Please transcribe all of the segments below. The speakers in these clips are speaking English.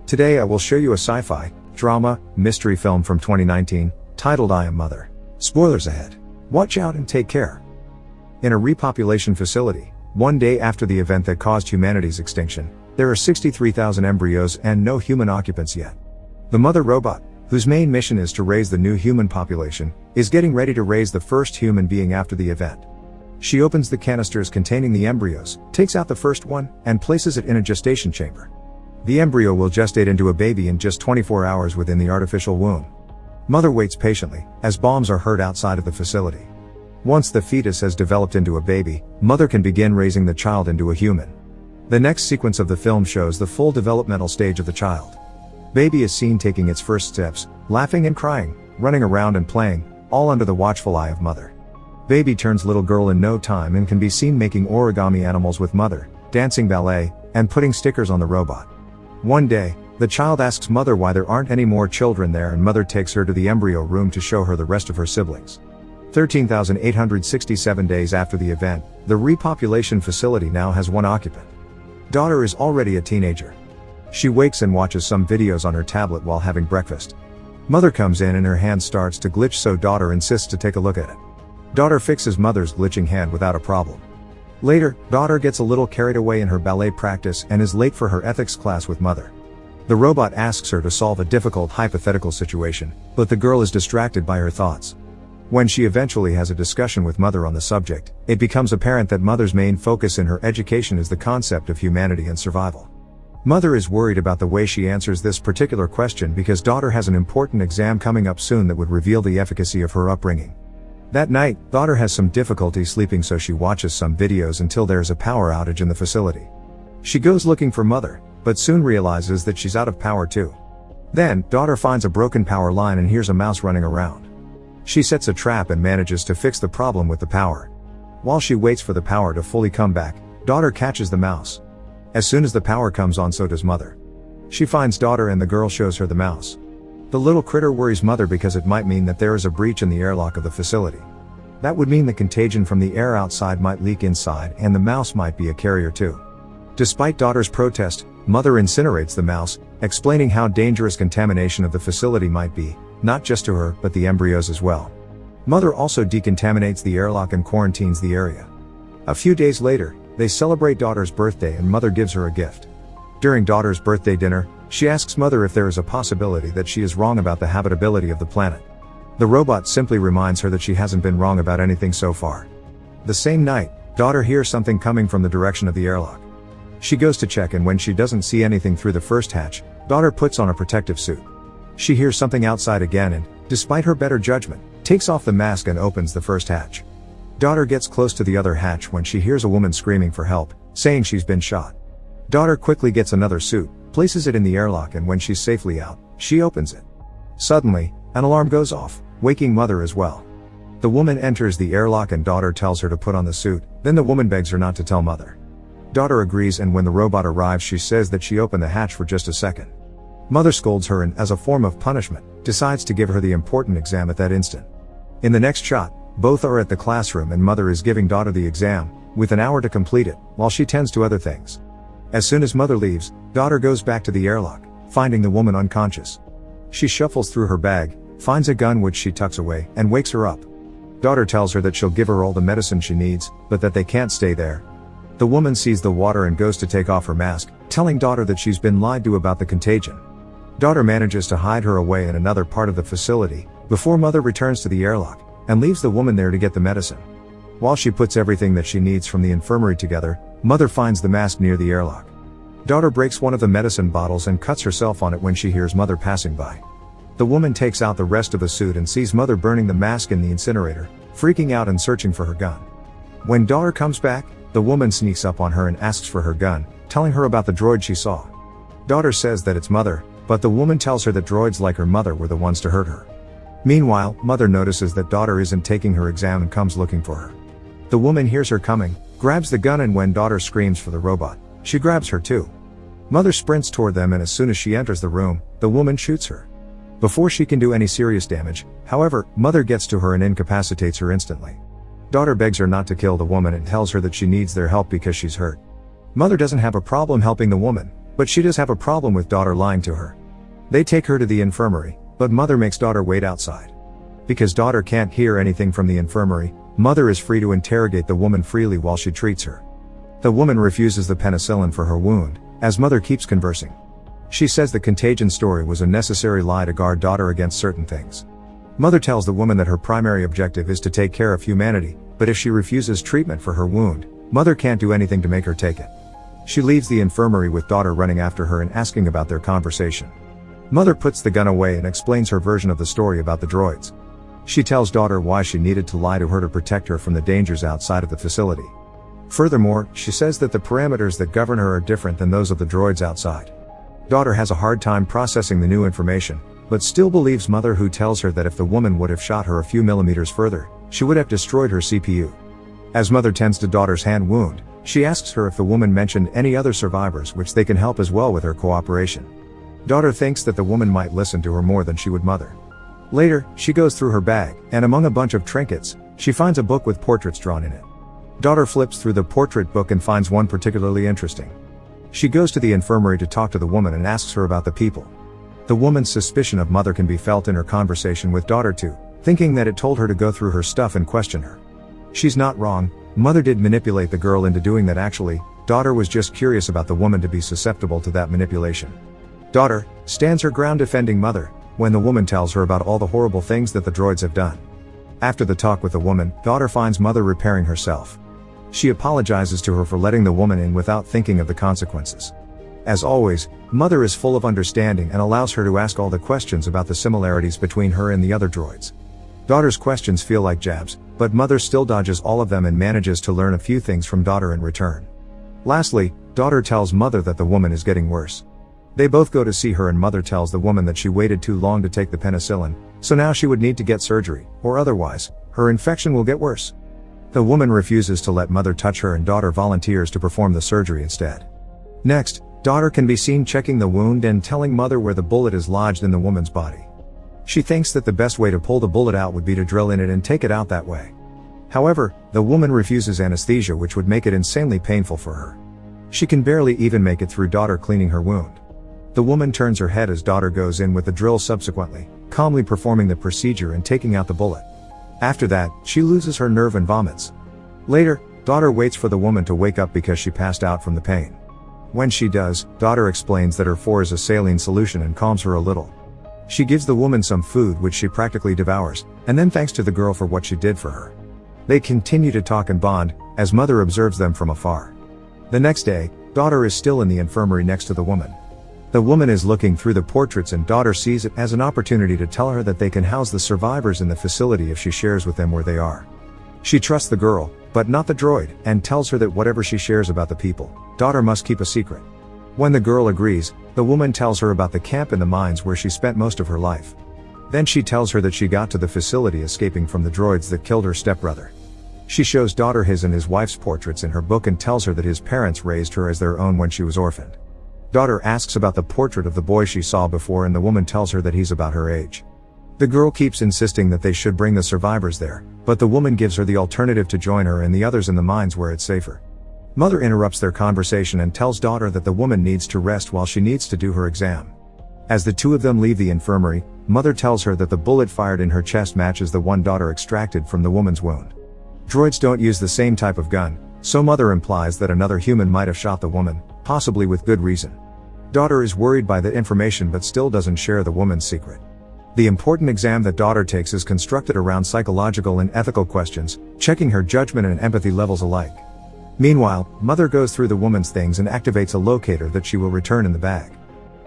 Today I will show you a sci-fi, drama, mystery film from 2019, titled I Am Mother. Spoilers ahead. Watch out and take care. In a repopulation facility, one day after the event that caused humanity's extinction, there are 63,000 embryos and no human occupants yet. The mother robot, whose main mission is to raise the new human population, is getting ready to raise the first human being after the event. She opens the canisters containing the embryos, takes out the first one, and places it in a gestation chamber. The embryo will gestate into a baby in just 24 hours within the artificial womb. Mother waits patiently, as bombs are heard outside of the facility. Once the fetus has developed into a baby, mother can begin raising the child into a human. The next sequence of the film shows the full developmental stage of the child. Baby is seen taking its first steps, laughing and crying, running around and playing, all under the watchful eye of mother. Baby turns little girl in no time and can be seen making origami animals with mother, dancing ballet, and putting stickers on the robot. One day, the child asks mother why there aren't any more children there, and mother takes her to the embryo room to show her the rest of her siblings. 13,867 days after the event, the repopulation facility now has one occupant. Daughter is already a teenager. She wakes and watches some videos on her tablet while having breakfast. Mother comes in and her hand starts to glitch, so daughter insists to take a look at it. Daughter fixes mother's glitching hand without a problem. Later, daughter gets a little carried away in her ballet practice and is late for her ethics class with mother. The robot asks her to solve a difficult hypothetical situation, but the girl is distracted by her thoughts. When she eventually has a discussion with mother on the subject, it becomes apparent that mother's main focus in her education is the concept of humanity and survival. Mother is worried about the way she answers this particular question because daughter has an important exam coming up soon that would reveal the efficacy of her upbringing. That night, daughter has some difficulty sleeping, so she watches some videos until there is a power outage in the facility. She goes looking for mother, but soon realizes that she's out of power too. Then, daughter finds a broken power line and hears a mouse running around. She sets a trap and manages to fix the problem with the power. While she waits for the power to fully come back, daughter catches the mouse. As soon as the power comes on, so does mother. She finds daughter and the girl shows her the mouse. The little critter worries mother because it might mean that there is a breach in the airlock of the facility. That would mean the contagion from the air outside might leak inside, and the mouse might be a carrier too. Despite daughter's protest, mother incinerates the mouse, explaining how dangerous contamination of the facility might be, not just to her, but the embryos as well. Mother also decontaminates the airlock and quarantines the area. A few days later, they celebrate daughter's birthday and mother gives her a gift. During daughter's birthday dinner, she asks mother if there is a possibility that she is wrong about the habitability of the planet. The robot simply reminds her that she hasn't been wrong about anything so far. The same night, daughter hears something coming from the direction of the airlock. She goes to check, and when she doesn't see anything through the first hatch, daughter puts on a protective suit. She hears something outside again and, despite her better judgment, takes off the mask and opens the first hatch. Daughter gets close to the other hatch when she hears a woman screaming for help, saying she's been shot. Daughter quickly gets another suit, places it in the airlock, and when she's safely out, she opens it. Suddenly, an alarm goes off, waking mother as well. The woman enters the airlock and daughter tells her to put on the suit, then the woman begs her not to tell mother. Daughter agrees, and when the robot arrives she says that she opened the hatch for just a second. Mother scolds her and, as a form of punishment, decides to give her the important exam at that instant. In the next shot, both are at the classroom and mother is giving daughter the exam, with an hour to complete it, while she tends to other things. As soon as mother leaves, daughter goes back to the airlock, finding the woman unconscious. She shuffles through her bag, finds a gun which she tucks away, and wakes her up. Daughter tells her that she'll give her all the medicine she needs, but that they can't stay there. The woman sees the water and goes to take off her mask, telling daughter that she's been lied to about the contagion. Daughter manages to hide her away in another part of the facility, before mother returns to the airlock, and leaves the woman there to get the medicine. While she puts everything that she needs from the infirmary together, mother finds the mask near the airlock. Daughter breaks one of the medicine bottles and cuts herself on it when she hears mother passing by. The woman takes out the rest of the suit and sees mother burning the mask in the incinerator, freaking out and searching for her gun. When daughter comes back, the woman sneaks up on her and asks for her gun, telling her about the droid she saw. Daughter says that it's mother, but the woman tells her that droids like her mother were the ones to hurt her. Meanwhile, mother notices that daughter isn't taking her exam and comes looking for her. The woman hears her coming, grabs the gun, and when daughter screams for the robot, she grabs her too. Mother sprints toward them, and as soon as she enters the room, the woman shoots her. Before she can do any serious damage, however, mother gets to her and incapacitates her instantly. Daughter begs her not to kill the woman and tells her that she needs their help because she's hurt. Mother doesn't have a problem helping the woman, But she does have a problem with daughter lying to her. They take her to the infirmary, but mother makes daughter wait outside. Because daughter can't hear anything from the infirmary, mother is free to interrogate the woman freely while she treats her. The woman refuses the penicillin for her wound, as mother keeps conversing. She says the contagion story was a necessary lie to guard daughter against certain things. Mother tells the woman that her primary objective is to take care of humanity, but if she refuses treatment for her wound, mother can't do anything to make her take it. She leaves the infirmary with daughter running after her and asking about their conversation. Mother puts the gun away and explains her version of the story about the droids. She tells daughter why she needed to lie to her to protect her from the dangers outside of the facility. Furthermore, she says that the parameters that govern her are different than those of the droids outside. Daughter has a hard time processing the new information, but still believes mother, who tells her that if the woman would have shot her a few millimeters further, she would have destroyed her CPU. As mother tends to daughter's hand wound, she asks her if the woman mentioned any other survivors which they can help as well with her cooperation. Daughter thinks that the woman might listen to her more than she would mother. Later, she goes through her bag, and among a bunch of trinkets, she finds a book with portraits drawn in it. Daughter flips through the portrait book and finds one particularly interesting. She goes to the infirmary to talk to the woman and asks her about the people. The woman's suspicion of mother can be felt in her conversation with daughter too, thinking that it told her to go through her stuff and question her. She's not wrong, mother did manipulate the girl into doing that. Actually, daughter was just curious about the woman to be susceptible to that manipulation. Daughter stands her ground defending mother, when the woman tells her about all the horrible things that the droids have done. After the talk with the woman, daughter finds mother repairing herself. She apologizes to her for letting the woman in without thinking of the consequences. As always, mother is full of understanding and allows her to ask all the questions about the similarities between her and the other droids. Daughter's questions feel like jabs, but mother still dodges all of them and manages to learn a few things from daughter in return. Lastly, daughter tells mother that the woman is getting worse. They both go to see her and mother tells the woman that she waited too long to take the penicillin, so now she would need to get surgery, or otherwise, her infection will get worse. The woman refuses to let mother touch her and daughter volunteers to perform the surgery instead. Next, daughter can be seen checking the wound and telling mother where the bullet is lodged in the woman's body. She thinks that the best way to pull the bullet out would be to drill in it and take it out that way. However, the woman refuses anesthesia, which would make it insanely painful for her. She can barely even make it through daughter cleaning her wound. The woman turns her head as daughter goes in with the drill, subsequently, calmly performing the procedure and taking out the bullet. After that, she loses her nerve and vomits. Later, daughter waits for the woman to wake up because she passed out from the pain. When she does, daughter explains that her IV is a saline solution and calms her a little. She gives the woman some food which she practically devours, and then thanks to the girl for what she did for her. They continue to talk and bond, as mother observes them from afar. The next day, daughter is still in the infirmary next to the woman. The woman is looking through the portraits and daughter sees it as an opportunity to tell her that they can house the survivors in the facility if she shares with them where they are. She trusts the girl, but not the droid, and tells her that whatever she shares about the people, daughter must keep a secret. When the girl agrees, the woman tells her about the camp in the mines where she spent most of her life. Then she tells her that she got to the facility escaping from the droids that killed her stepbrother. She shows daughter his and his wife's portraits in her book and tells her that his parents raised her as their own when she was orphaned. Daughter asks about the portrait of the boy she saw before and the woman tells her that he's about her age. The girl keeps insisting that they should bring the survivors there, but the woman gives her the alternative to join her and the others in the mines where it's safer. Mother interrupts their conversation and tells daughter that the woman needs to rest while she needs to do her exam. As the two of them leave the infirmary, mother tells her that the bullet fired in her chest matches the one daughter extracted from the woman's wound. Droids don't use the same type of gun, so mother implies that another human might have shot the woman, possibly with good reason. Daughter is worried by that information but still doesn't share the woman's secret. The important exam that daughter takes is constructed around psychological and ethical questions, checking her judgment and empathy levels alike. Meanwhile, mother goes through the woman's things and activates a locator that she will return in the bag.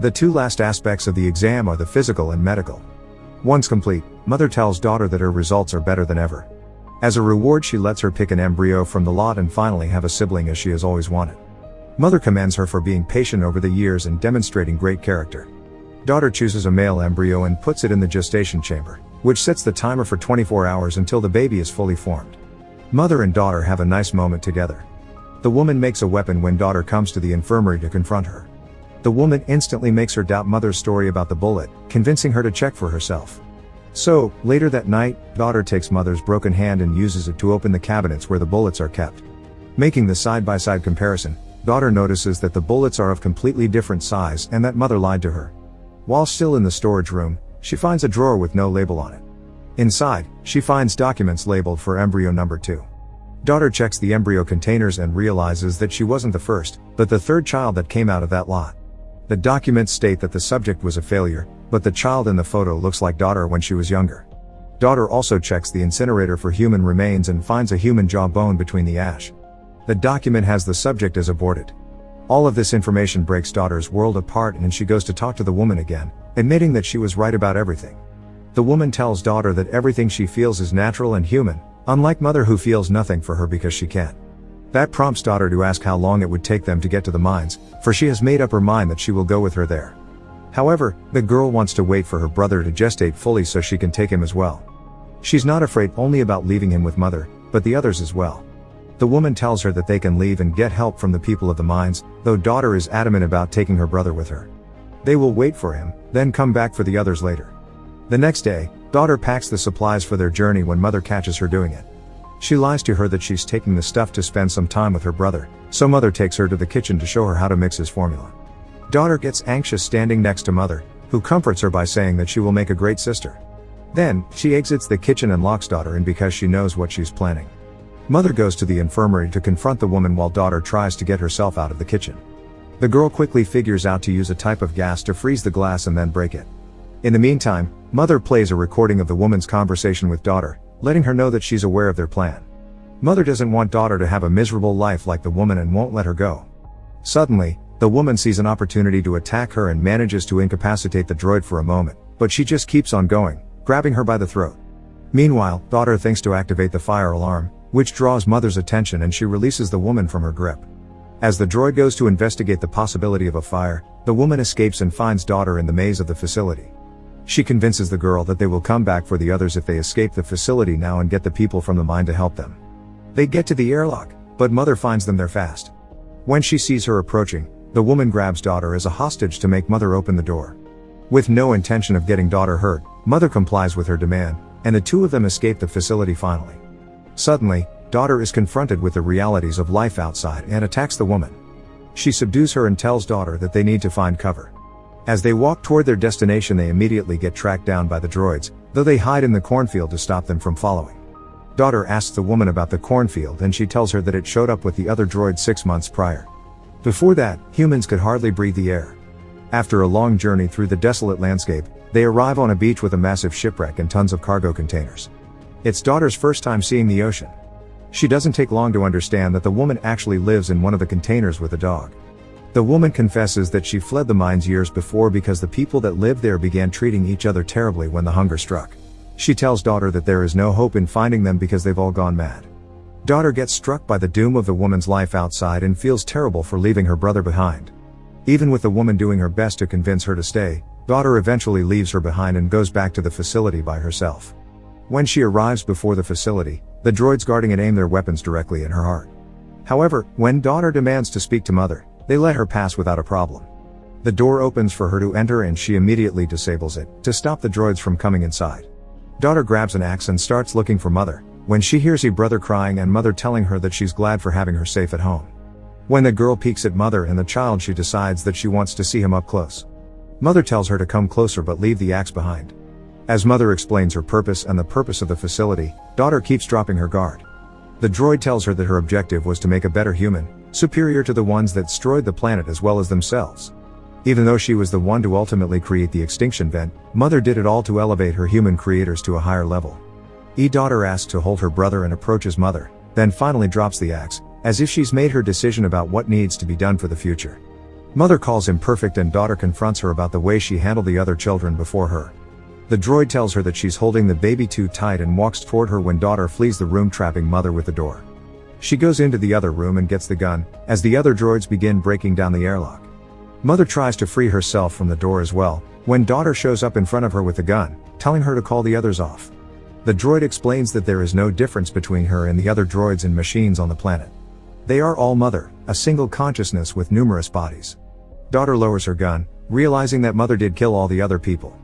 The two last aspects of the exam are the physical and medical. Once complete, mother tells daughter that her results are better than ever. As a reward, she lets her pick an embryo from the lot and finally have a sibling as she has always wanted. Mother commends her for being patient over the years and demonstrating great character. Daughter chooses a male embryo and puts it in the gestation chamber, which sets the timer for 24 hours until the baby is fully formed. Mother and daughter have a nice moment together. The woman makes a weapon when daughter comes to the infirmary to confront her. The woman instantly makes her doubt mother's story about the bullet, convincing her to check for herself. So, later that night, daughter takes mother's broken hand and uses it to open the cabinets where the bullets are kept. Making the side-by-side comparison, daughter notices that the bullets are of completely different size and that mother lied to her. While still in the storage room, she finds a drawer with no label on it. Inside, she finds documents labeled for embryo number 2. Daughter checks the embryo containers and realizes that she wasn't the first, but the third child that came out of that lot. The documents state that the subject was a failure, but the child in the photo looks like daughter when she was younger. Daughter also checks the incinerator for human remains and finds a human jawbone between the ash. The document has the subject as aborted. All of this information breaks daughter's world apart and she goes to talk to the woman again, admitting that she was right about everything. The woman tells daughter that everything she feels is natural and human, unlike mother who feels nothing for her because she can't. That prompts daughter to ask how long it would take them to get to the mines, for she has made up her mind that she will go with her there. However, the girl wants to wait for her brother to gestate fully so she can take him as well. She's not afraid only about leaving him with mother, but the others as well. The woman tells her that they can leave and get help from the people of the mines, though daughter is adamant about taking her brother with her. They will wait for him, then come back for the others later. The next day, daughter packs the supplies for their journey when mother catches her doing it. She lies to her that she's taking the stuff to spend some time with her brother, so mother takes her to the kitchen to show her how to mix his formula. Daughter gets anxious standing next to mother, who comforts her by saying that she will make a great sister. Then, she exits the kitchen and locks daughter in because she knows what she's planning. Mother goes to the infirmary to confront the woman while daughter tries to get herself out of the kitchen. The girl quickly figures out to use a type of gas to freeze the glass and then break it. In the meantime, mother plays a recording of the woman's conversation with daughter, letting her know that she's aware of their plan. Mother doesn't want daughter to have a miserable life like the woman and won't let her go. Suddenly, the woman sees an opportunity to attack her and manages to incapacitate the droid for a moment, but she just keeps on going, grabbing her by the throat. Meanwhile, daughter thinks to activate the fire alarm, which draws mother's attention and she releases the woman from her grip. As the droid goes to investigate the possibility of a fire, the woman escapes and finds daughter in the maze of the facility. She convinces the girl that they will come back for the others if they escape the facility now and get the people from the mine to help them. They get to the airlock, but mother finds them there fast. When she sees her approaching, the woman grabs daughter as a hostage to make mother open the door. With no intention of getting daughter hurt, mother complies with her demand, and the two of them escape the facility finally. Suddenly, daughter is confronted with the realities of life outside and attacks the woman. She subdues her and tells daughter that they need to find cover. As they walk toward their destination, they immediately get tracked down by the droids, though they hide in the cornfield to stop them from following. Daughter asks the woman about the cornfield and she tells her that it showed up with the other droids 6 months prior. Before that, humans could hardly breathe the air. After a long journey through the desolate landscape, they arrive on a beach with a massive shipwreck and tons of cargo containers. It's daughter's first time seeing the ocean. She doesn't take long to understand that the woman actually lives in one of the containers with a dog. The woman confesses that she fled the mines years before because the people that lived there began treating each other terribly when the hunger struck. She tells daughter that there is no hope in finding them because they've all gone mad. Daughter gets struck by the doom of the woman's life outside and feels terrible for leaving her brother behind. Even with the woman doing her best to convince her to stay, daughter eventually leaves her behind and goes back to the facility by herself. When she arrives before the facility, the droids guarding it aim their weapons directly in her heart. However, when daughter demands to speak to mother, they let her pass without a problem. The door opens for her to enter and she immediately disables it, to stop the droids from coming inside. Daughter grabs an axe and starts looking for mother, when she hears her brother crying and mother telling her that she's glad for having her safe at home. When the girl peeks at mother and the child, she decides that she wants to see him up close. Mother tells her to come closer but leave the axe behind. As mother explains her purpose and the purpose of the facility, daughter keeps dropping her guard. The droid tells her that her objective was to make a better human, superior to the ones that destroyed the planet as well as themselves. Even though she was the one to ultimately create the extinction event, mother did it all to elevate her human creators to a higher level. Daughter asks to hold her brother and approaches mother, then finally drops the axe, as if she's made her decision about what needs to be done for the future. Mother calls him perfect and daughter confronts her about the way she handled the other children before her. The droid tells her that she's holding the baby too tight and walks toward her when daughter flees the room, trapping mother with the door. She goes into the other room and gets the gun, as the other droids begin breaking down the airlock. Mother tries to free herself from the door as well, when daughter shows up in front of her with the gun, telling her to call the others off. The droid explains that there is no difference between her and the other droids and machines on the planet. They are all mother, a single consciousness with numerous bodies. Daughter lowers her gun, realizing that mother did kill all the other people.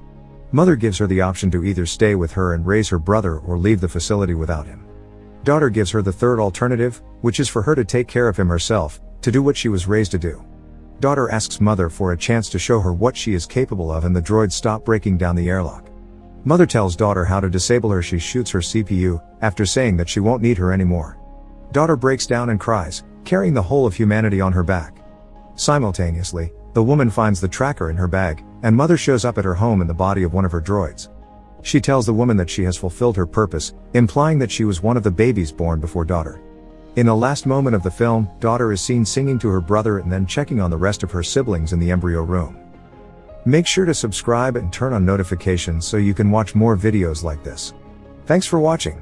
Mother gives her the option to either stay with her and raise her brother or leave the facility without him. Daughter gives her the third alternative, which is for her to take care of him herself, to do what she was raised to do. Daughter asks mother for a chance to show her what she is capable of, and the droids stop breaking down the airlock. Mother tells daughter how to disable her. She shoots her CPU, after saying that she won't need her anymore. Daughter breaks down and cries, carrying the whole of humanity on her back. Simultaneously, the woman finds the tracker in her bag, and mother shows up at her home in the body of one of her droids. She tells the woman that she has fulfilled her purpose, implying that she was one of the babies born before daughter. In the last moment of the film, daughter is seen singing to her brother and then checking on the rest of her siblings in the embryo room. Make sure to subscribe and turn on notifications so you can watch more videos like this. Thanks for watching.